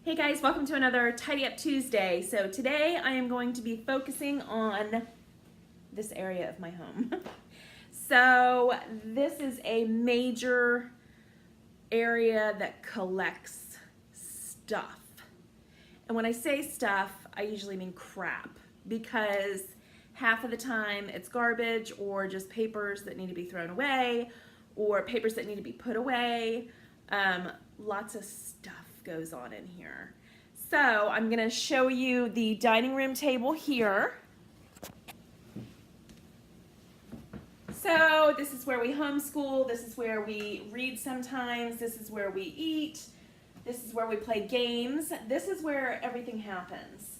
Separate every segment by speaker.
Speaker 1: Hey guys, welcome to another Tidy Up Tuesday. So today I am going to be focusing on this area of my home. So this is a major area that collects stuff. And when I say stuff, I usually mean crap, because half of the time it's garbage or just papers that need to be thrown away or papers that need to be put away. Lots of stuff goes on in here. So I'm going to show you the dining room table here. So this is where we homeschool, this is where we read sometimes, this is where we eat, this is where we play games, this is where everything happens.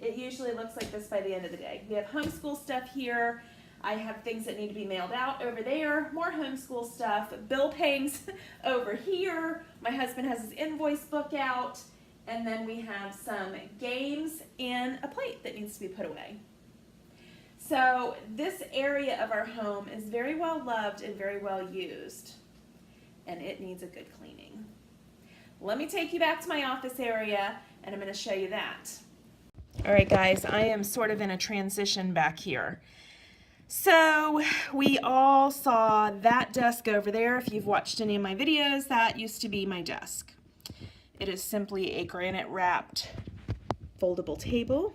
Speaker 1: It usually looks like this by the end of the day. We have homeschool stuff here. I have things that need to be mailed out over there, more homeschool stuff, bill payings over here. My husband has his invoice book out, and then we have some games and a plate that needs to be put away. So this area of our home is very well loved and very well used, and it needs a good cleaning. Let me take you back to my office area, and I'm going to show you that. All right, guys, I am sort of in a transition back here. So we all saw that desk over there. If you've watched any of my videos, that used to be my desk. It is simply a granite wrapped foldable table.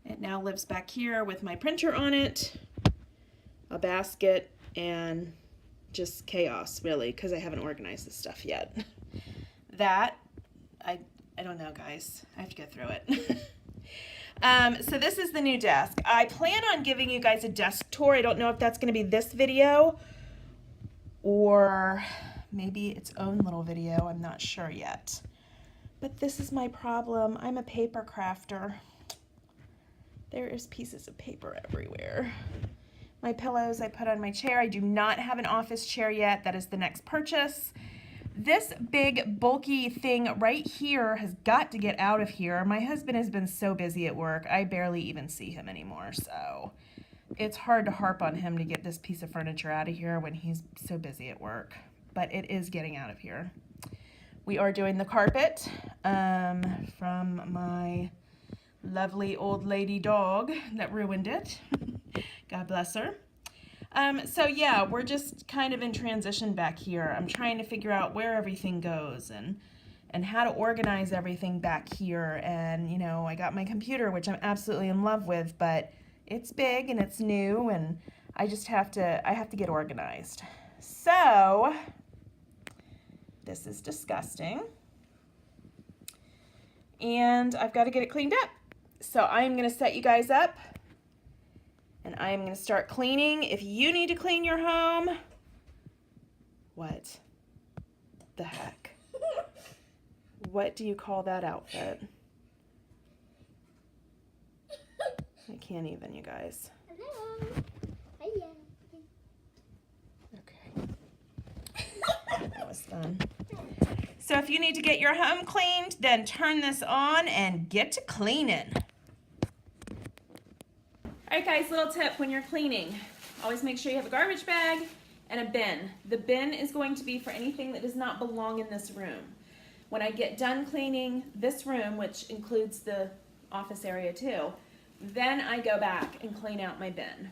Speaker 1: It now lives back here with my printer on it, a basket, and just chaos, really, because I haven't organized this stuff yet. That, I don't know, guys. I have to go through it. So this is the new desk. I plan on giving you guys a desk tour. I don't know if that's going to be this video or maybe its own little video. I'm not sure yet. But this is my problem. I'm a paper crafter. There is pieces of paper everywhere. My pillows I put on my chair. I do not have an office chair yet. That is the next purchase. This big bulky thing right here has got to get out of here. My husband has been so busy at work, I barely even see him anymore, so it's hard to harp on him to get this piece of furniture out of here when he's so busy at work, but it is getting out of here. We are doing the carpet from my lovely old lady dog that ruined it. God bless her. So yeah, we're just kind of in transition back here. I'm trying to figure out where everything goes and how to organize everything back here. And you know, I got my computer, which I'm absolutely in love with, but it's big and it's new, and I have to get organized. So this is disgusting, and I've got to get it cleaned up. So I'm going to set you guys up. And I am going to start cleaning. If you need to clean your home, what the heck? What do you call that outfit? I can't even, you guys.
Speaker 2: Hello. Hiya.
Speaker 1: Okay. That was fun. So if you need to get your home cleaned, then turn this on and get to cleaning. Alright guys, little tip when you're cleaning. Always make sure you have a garbage bag and a bin. The bin is going to be for anything that does not belong in this room. When I get done cleaning this room, which includes the office area too, then I go back and clean out my bin.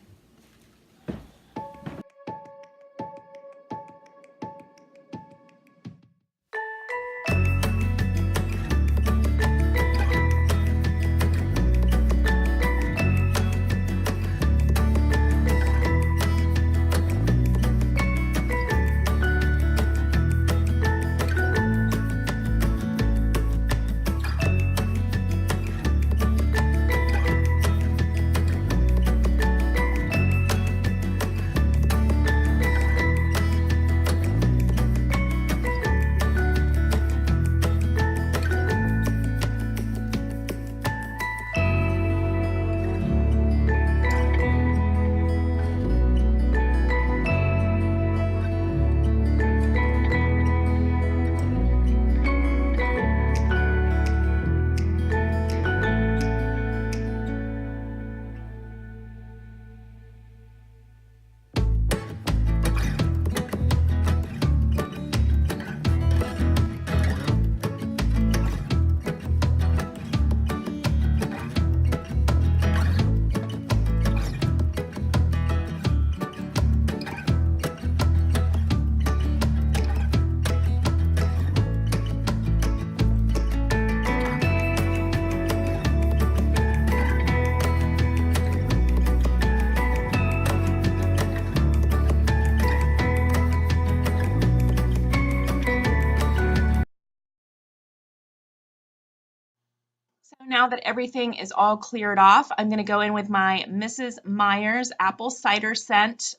Speaker 1: Now that everything is all cleared off, I'm going to go in with my Mrs. Meyer's apple cider scent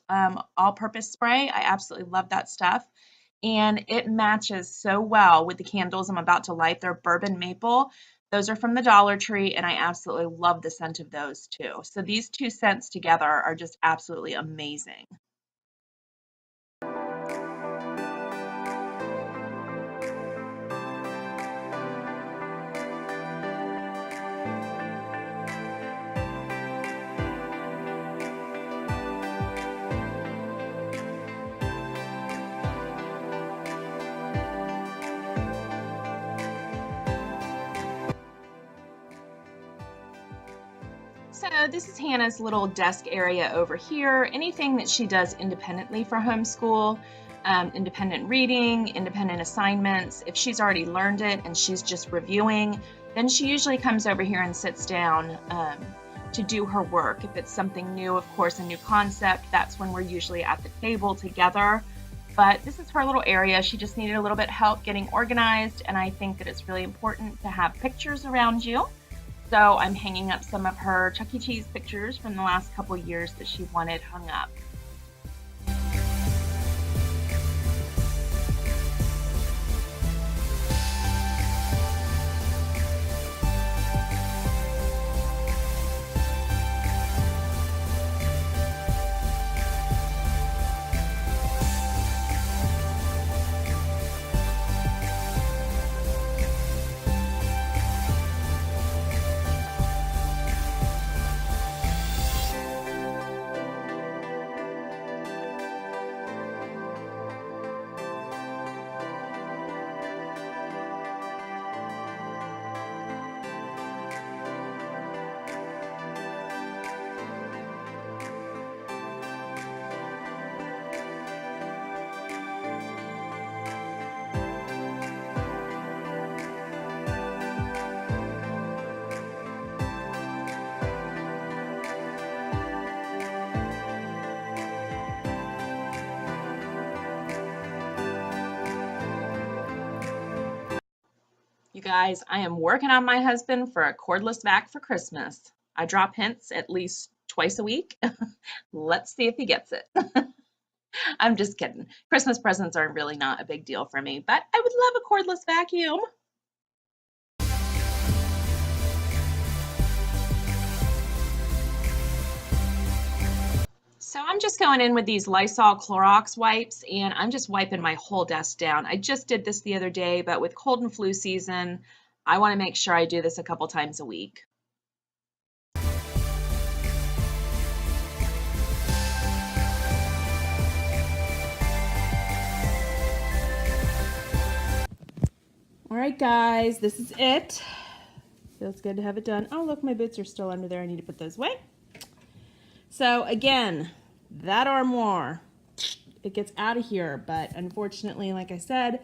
Speaker 1: all-purpose spray. I absolutely love that stuff. And it matches so well with the candles I'm about to light. They're bourbon maple. Those are from the Dollar Tree, and I absolutely love the scent of those too. So these two scents together are just absolutely amazing. So this is Hannah's little desk area over here. Anything that she does independently for homeschool, independent reading, independent assignments, if she's already learned it and she's just reviewing, then she usually comes over here and sits down to do her work. If it's something new, of course, a new concept, that's when we're usually at the table together. But this is her little area. She just needed a little bit of help getting organized, and I think that it's really important to have pictures around you. So I'm hanging up some of her Chuck E. Cheese pictures from the last couple years that she wanted hung up. You guys, I am working on my husband for a cordless vac for Christmas. I drop hints at least twice a week. Let's see if he gets it. I'm just kidding. Christmas presents are really not a big deal for me, but I would love a cordless vacuum. So I'm just going in with these Lysol Clorox wipes, and I'm just wiping my whole desk down. I just did this the other day, but with cold and flu season, I want to make sure I do this a couple times a week. All right, guys, this is it. Feels good to have it done. Oh, look, my boots are still under there. I need to put those away. So again, that armoire, it gets out of here, but unfortunately, like I said,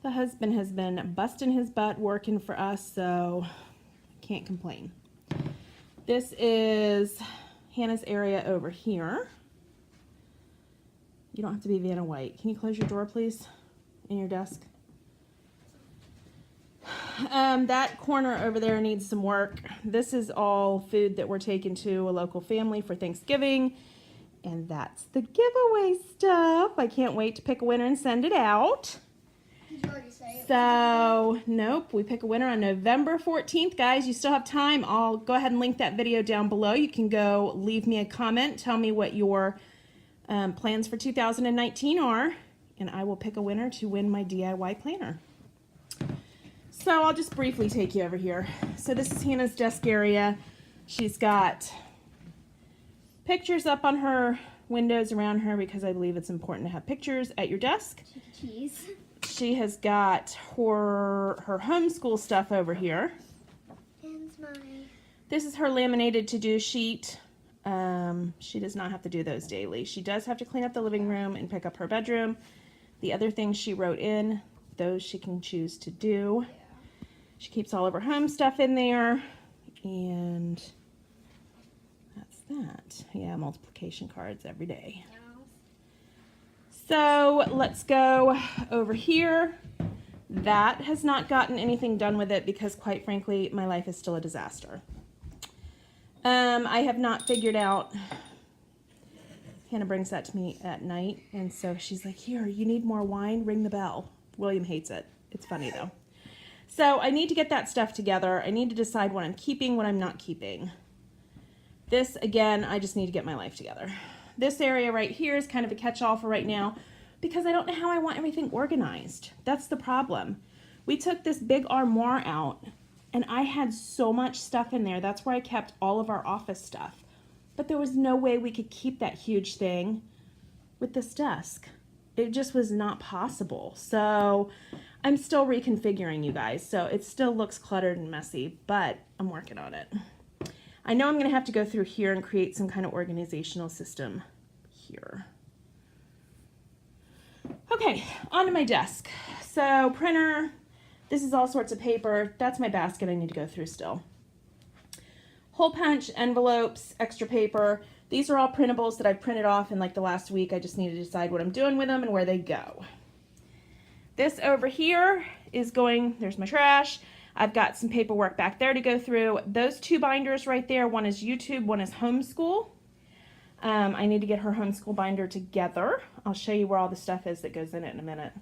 Speaker 1: the husband has been busting his butt working for us, so can't complain. This is Hannah's area over here. You don't have to be Vanna White. Can you close your door, please, in your desk? That corner over there needs some work. This is all food that we're taking to a local family for Thanksgiving. And that's the giveaway stuff. I can't wait to pick a winner and send it out.
Speaker 2: Did you already say it?
Speaker 1: So, nope, we pick a winner on November 14th. Guys, you still have time. I'll go ahead and link that video down below. You can go leave me a comment. Tell me what your plans for 2019 are. And I will pick a winner to win my DIY planner. So I'll just briefly take you over here. So this is Hannah's desk area. She's got pictures up on her windows around her because I believe it's important to have pictures at your desk.
Speaker 2: Cheese.
Speaker 1: She has got her homeschool stuff over here.
Speaker 2: And mine.
Speaker 1: This is her laminated to-do sheet. She does not have to do those daily. She does have to clean up the living room and pick up her bedroom. The other things she wrote in, those she can choose to do. She keeps all of her home stuff in there, and that's that. Yeah, multiplication cards every day. So let's go over here. That has not gotten anything done with it because, quite frankly, my life is still a disaster. I have not figured out. Hannah brings that to me at night, and so she's like, here, you need more wine? Ring the bell. William hates it. It's funny, though. So I need to get that stuff together. I need to decide what I'm keeping, what I'm not keeping. This, again, I just need to get my life together. This area right here is kind of a catch-all for right now because I don't know how I want everything organized. That's the problem. We took this big armoire out, and I had so much stuff in there. That's where I kept all of our office stuff. But there was no way we could keep that huge thing with this desk. It just was not possible. So I'm still reconfiguring, you guys. So it still looks cluttered and messy, but I'm working on it. I know I'm going to have to go through here and create some kind of organizational system here. Okay, onto my desk. So printer, this is all sorts of paper. That's my basket I need to go through still. Hole punch, envelopes, extra paper. These are all printables that I've printed off in like the last week. I just need to decide what I'm doing with them and where they go. This over here is going, there's my trash. I've got some paperwork back there to go through. Those two binders right there, one is YouTube, one is homeschool. I need to get her homeschool binder together. I'll show you where all the stuff is that goes in it in a minute.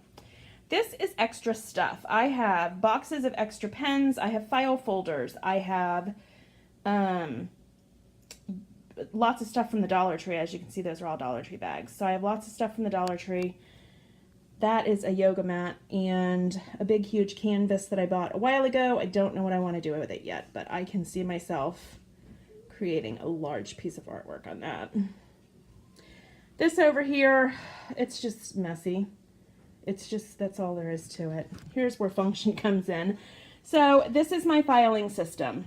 Speaker 1: This is extra stuff. I have boxes of extra pens. I have file folders. I have lots of stuff from the Dollar Tree. As you can see, those are all Dollar Tree bags. So I have lots of stuff from the Dollar Tree. That is a yoga mat and a big, huge canvas that I bought a while ago. I don't know what I want to do with it yet, but I can see myself creating a large piece of artwork on that. This over here, it's just messy. It's just, that's all there is to it. Here's where function comes in. So this is my filing system.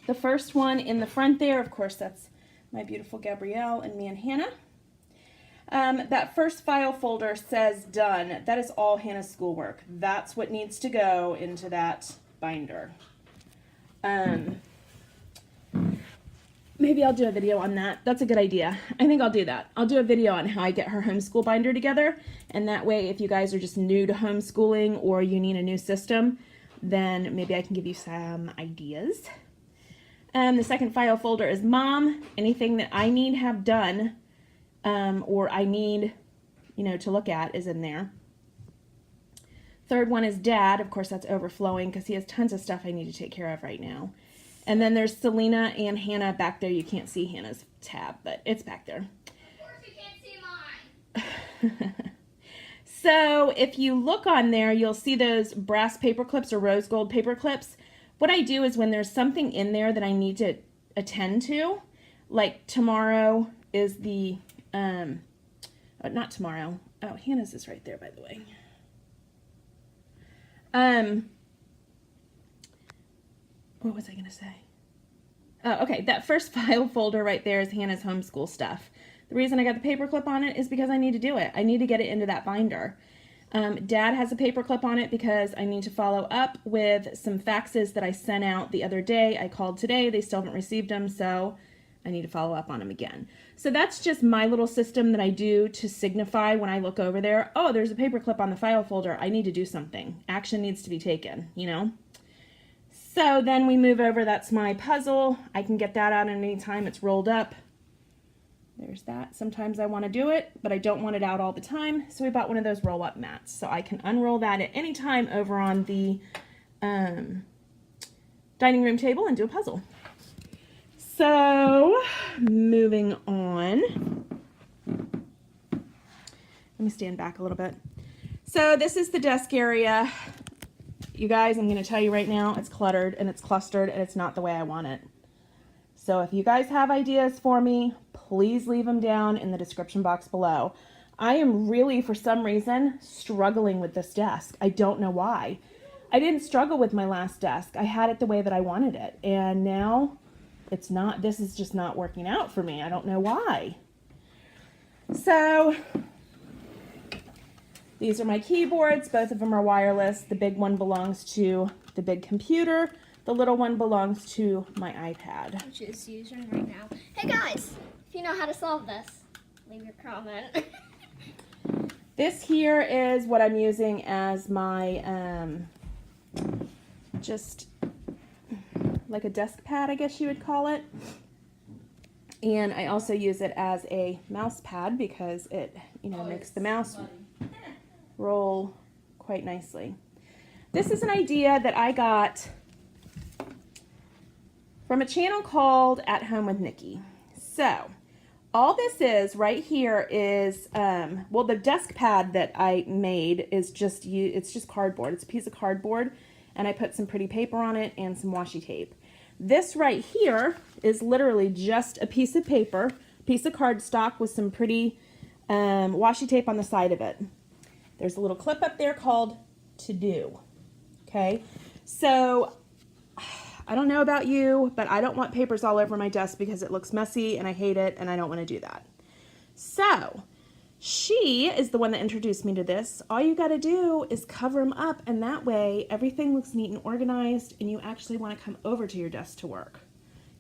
Speaker 1: The first one in the front there, of course, that's my beautiful Gabrielle and me and Hannah. That first file folder says done. That is all Hannah's schoolwork. That's what needs to go into that binder. Maybe I'll do a video on that. That's a good idea. I think I'll do that. I'll do a video on how I get her homeschool binder together. And that way, if you guys are just new to homeschooling or you need a new system, then maybe I can give you some ideas. The second file folder is Mom. Anything that I need have done or I need, to look at is in there. Third one is Dad. Of course, that's overflowing because he has tons of stuff I need to take care of right now. And then there's Selena and Hannah back there. You can't see Hannah's tab, but it's back there.
Speaker 2: Of course you can't see mine.
Speaker 1: So if you look on there, you'll see those brass paper clips or rose gold paper clips. What I do is when there's something in there that I need to attend to, like tomorrow is the, not tomorrow. Oh, Hannah's is right there, by the way. What was I going to say? Oh, okay. That first file folder right there is Hannah's homeschool stuff. The reason I got the paper clip on it is because I need to do it. I need to get it into that binder. Dad has a paper clip on it because I need to follow up with some faxes that I sent out the other day. I called today. They still haven't received them, so I need to follow up on them again. So that's just my little system that I do to signify when I look over there, oh, there's a paper clip on the file folder. I need to do something. Action needs to be taken, So then we move over. That's my puzzle. I can get that out at any time. It's rolled up. There's that. Sometimes I want to do it, but I don't want it out all the time. So we bought one of those roll-up mats. So I can unroll that at any time over on the dining room table and do a puzzle. So moving on. Let me stand back a little bit. So this is the desk area. You guys, I'm going to tell you right now, it's cluttered and it's clustered and it's not the way I want it. So if you guys have ideas for me, please leave them down in the description box below. I am really, for some reason, struggling with this desk. I don't know why. I didn't struggle with my last desk. I had it the way that I wanted it. And now it's not, this is just not working out for me. I don't know why. So these are my keyboards. Both of them are wireless. The big one belongs to the big computer. The little one belongs to my iPad.
Speaker 2: Which is using right now. Hey guys, if you know how to solve this, leave your comment.
Speaker 1: This here is what I'm using as my, just like a desk pad, I guess you would call it. And I also use it as a mouse pad because it, makes the mouse roll quite nicely. This is an idea that I got from a channel called At Home with Nikki. So, all this is right here is, well, the desk pad that I made is it's just cardboard. It's a piece of cardboard, and I put some pretty paper on it and some washi tape. This right here is literally just a piece of paper, piece of cardstock with some pretty washi tape on the side of it. There's a little clip up there called To Do. Okay, so I don't know about you, but I don't want papers all over my desk because it looks messy and I hate it and I don't want to do that. So she is the one that introduced me to this. All you got to do is cover them up, and that way everything looks neat and organized and you actually want to come over to your desk to work.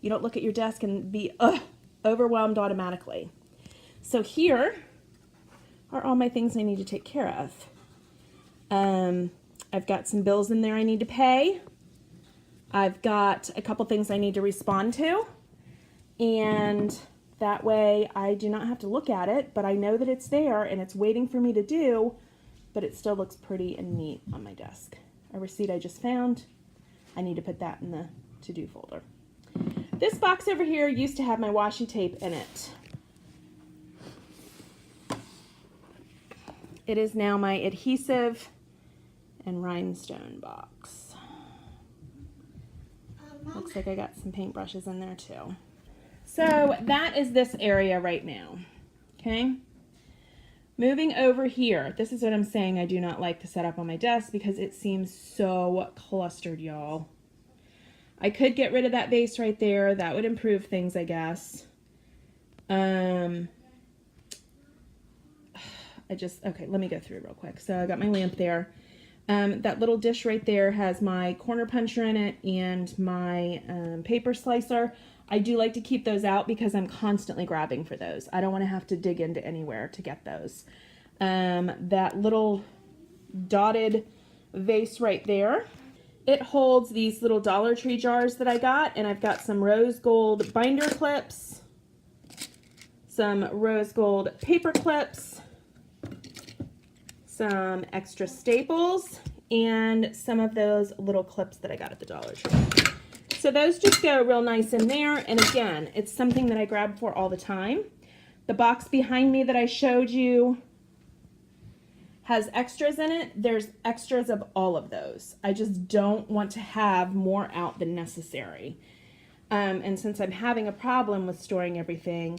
Speaker 1: You don't look at your desk and be overwhelmed automatically. So here are all my things I need to take care of. I've got some bills in there I need to pay. I've got a couple things I need to respond to, and that way I do not have to look at it, but I know that it's there and it's waiting for me to do, but it still looks pretty and neat on my desk. A receipt I just found, I need to put that in the to-do folder. This box over here used to have my washi tape in it. It is now my adhesive and rhinestone box. Looks like I got some paintbrushes in there too. So that is this area right now. Okay. Moving over here. This is what I'm saying I do not like to set up on my desk because it seems so clustered, y'all. I could get rid of that vase right there. That would improve things, I guess. Okay, let me go through real quick. So I got my lamp there. That little dish right there has my corner puncher in it and my paper slicer. I do like to keep those out because I'm constantly grabbing for those. I don't want to have to dig into anywhere to get those. That little dotted vase right there, it holds these little Dollar Tree jars that I got, and I've got some rose gold binder clips, some rose gold paper clips, some extra staples, and some of those little clips that I got at the Dollar Tree. So those just go real nice in there, and again, it's something that I grab for all the time. The box behind me that I showed you has extras in it. There's extras of all of those. I just don't want to have more out than necessary. And since I'm having a problem with storing everything,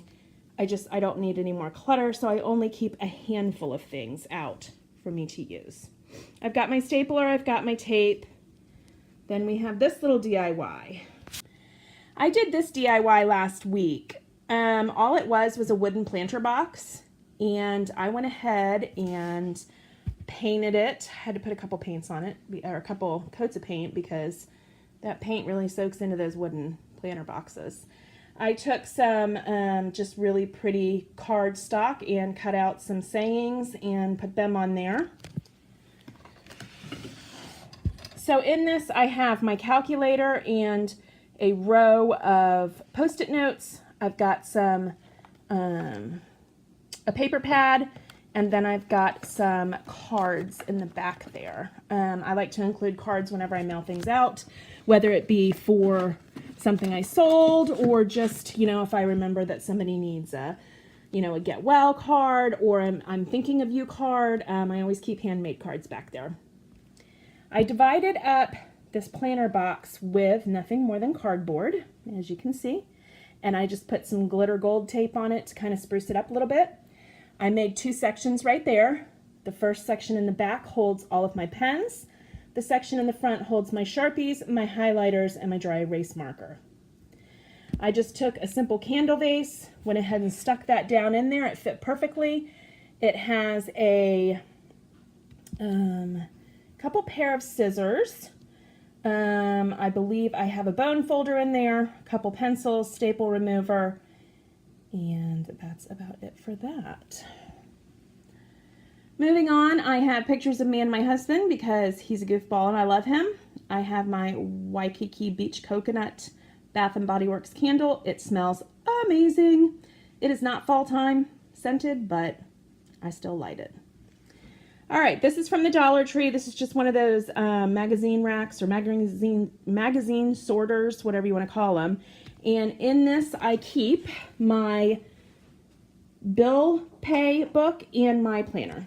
Speaker 1: I don't need any more clutter, so I only keep a handful of things out for me to use. I've got my stapler, I've got my tape. Then we have this little DIY. I did this DIY last week. All it was a wooden planter box, and I went ahead and painted it. I had to put a couple paints on it, or a couple coats of paint, because that paint really soaks into those wooden planter boxes. I took some just really pretty cardstock and cut out some sayings and put them on there. So in this I have my calculator and a row of Post-it notes. I've got some a paper pad, and then I've got some cards in the back there. I like to include cards whenever I mail things out, whether it be for something I sold or just, if I remember that somebody needs a get well card, or I'm thinking of you card. I always keep handmade cards back there. I divided up this planter box with nothing more than cardboard, as you can see, and I just put some glitter gold tape on it to kind of spruce it up a little bit. I made two sections right there. The first section in the back holds all of my pens. The section in the front holds my Sharpies, my highlighters, and my dry erase marker. I just took a simple candle vase, went ahead and stuck that down in there. It fit perfectly. It has a couple pair of scissors. I believe I have a bone folder in there, a couple pencils, staple remover, and that's about it for that. Moving on, I have pictures of me and my husband because he's a goofball and I love him. I have my Waikiki Beach Coconut Bath & Body Works candle. It smells amazing. It is not fall time scented, but I still light it. All right, this is from the Dollar Tree. This is just one of those magazine racks or magazine sorters, whatever you want to call them. And in this, I keep my bill pay book and my planner.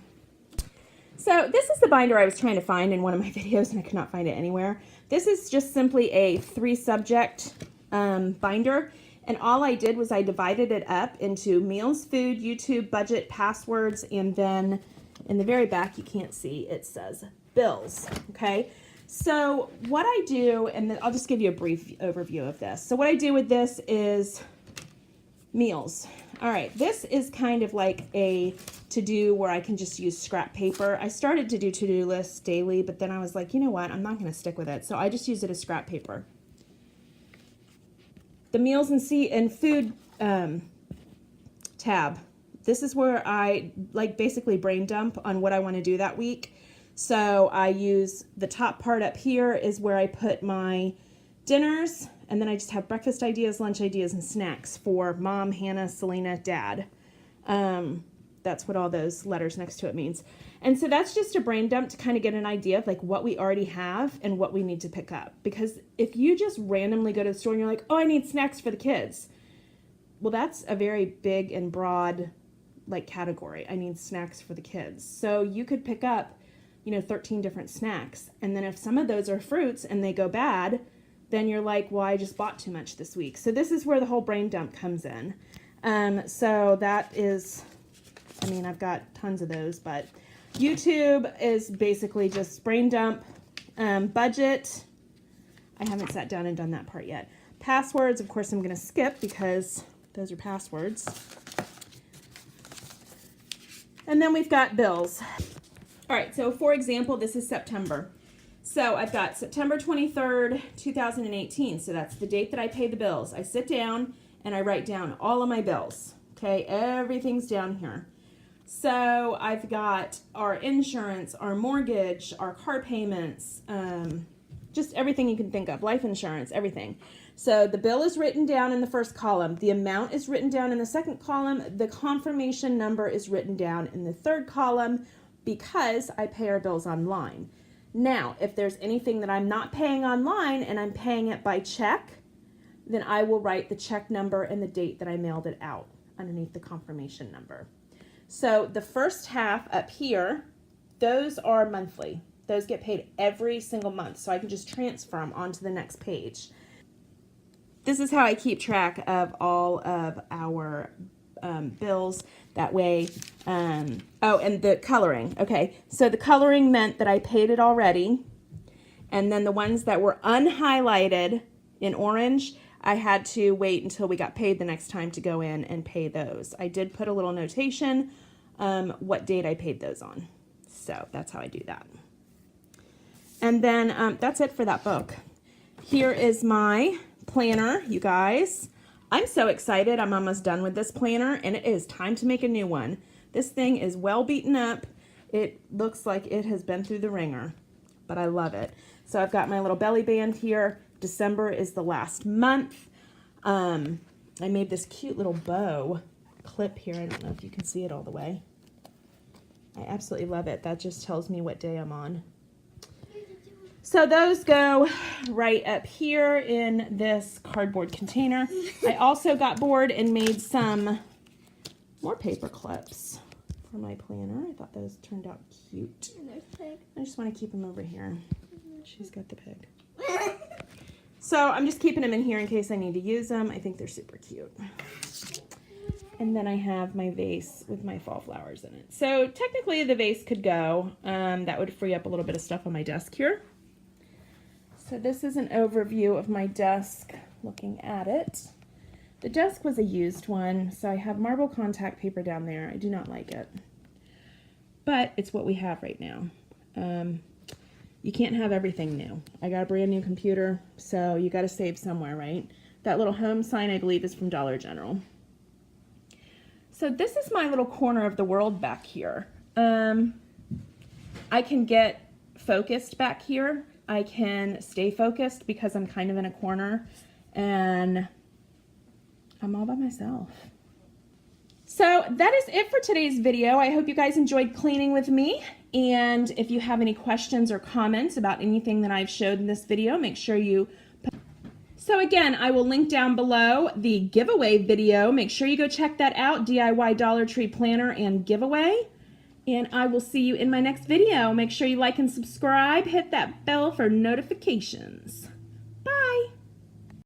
Speaker 1: So this is the binder I was trying to find in one of my videos and I could not find it anywhere. This is just simply a 3-subject binder. And all I did was I divided it up into meals, food, YouTube, budget, passwords, and then in the very back, you can't see, it says bills, okay? So what I do, and then I'll just give you a brief overview of this. So what I do with this is meals. All right, this is kind of like a to-do where I can just use scrap paper. I started to do to-do lists daily, but then I was like, you know what, I'm not gonna stick with it. So I just use it as scrap paper. The meals and food tab. This is where I basically brain dump on what I want to do that week. So I use the top part up here is where I put my dinners, and then I just have breakfast ideas, lunch ideas, and snacks for Mom, Hannah, Selena, Dad. That's what all those letters next to it means. And so that's just a brain dump to kind of get an idea of like what we already have and what we need to pick up. Because if you just randomly go to the store and you're like, oh, I need snacks for the kids. Well, that's a very big and broad category. I need snacks for the kids. So you could pick up, 13 different snacks. And then if some of those are fruits and they go bad, then you're like, well, I just bought too much this week. So this is where the whole brain dump comes in. So that is, I've got tons of those, but YouTube is basically just brain dump. Budget, I haven't sat down and done that part yet. Passwords, of course, I'm going to skip because those are passwords. And then we've got bills. All right, so for example, this is September. So I've got September 23rd, 2018. So that's the date that I pay the bills. I sit down and I write down all of my bills. Okay, everything's down here. So I've got our insurance, our mortgage, our car payments, just everything you can think of, life insurance, everything. So the bill is written down in the first column. The amount is written down in the second column. The confirmation number is written down in the third column because I pay our bills online. Now, if there's anything that I'm not paying online and I'm paying it by check, then I will write the check number and the date that I mailed it out underneath the confirmation number. So the first half up here, those are monthly. Those get paid every single month. So I can just transfer them onto the next page. This is how I keep track of all of our bills. That way, oh, and the coloring. Okay, so the coloring meant that I paid it already. And then the ones that were unhighlighted in orange, I had to wait until we got paid the next time to go in and pay those. I did put a little notation what date I paid those on. So that's how I do that. And then that's it for that book. Here is my planner, you guys. I'm so excited. I'm almost done with this planner and it is time to make a new one. This thing is well beaten up. It looks like it has been through the ringer, but I love it. So I've got my little belly band here. December is the last month. I made this cute little bow clip here. I don't know if you can see it all the way. I absolutely love it. That just tells me what day I'm on. So those go right up here in this cardboard container. I also got bored and made some more paper clips for my planner. I thought those turned out cute.
Speaker 2: And there's pig.
Speaker 1: I just want to keep them over here. She's got the pig. So I'm just keeping them in here in case I need to use them. I think they're super cute. And then I have my vase with my fall flowers in it. So technically the vase could go. That would free up a little bit of stuff on my desk here. So this is an overview of my desk looking at it. The desk was a used one, so I have marble contact paper down there. I do not like it. But it's what we have right now. You can't have everything new. I got a brand new computer, so you got to save somewhere, right? That little home sign, I believe, is from Dollar General. So this is my little corner of the world back here. I can get focused back here. I can stay focused because I'm kind of in a corner and I'm all by myself. So that is it for today's video. I hope you guys enjoyed cleaning with me. And if you have any questions or comments about anything that I've showed in this video, make sure you... So again, I will link down below the giveaway video. Make sure you go check that out, DIY Dollar Tree Planner and Giveaway. And I will see you in my next video. Make sure you like and subscribe. Hit that bell for notifications. Bye.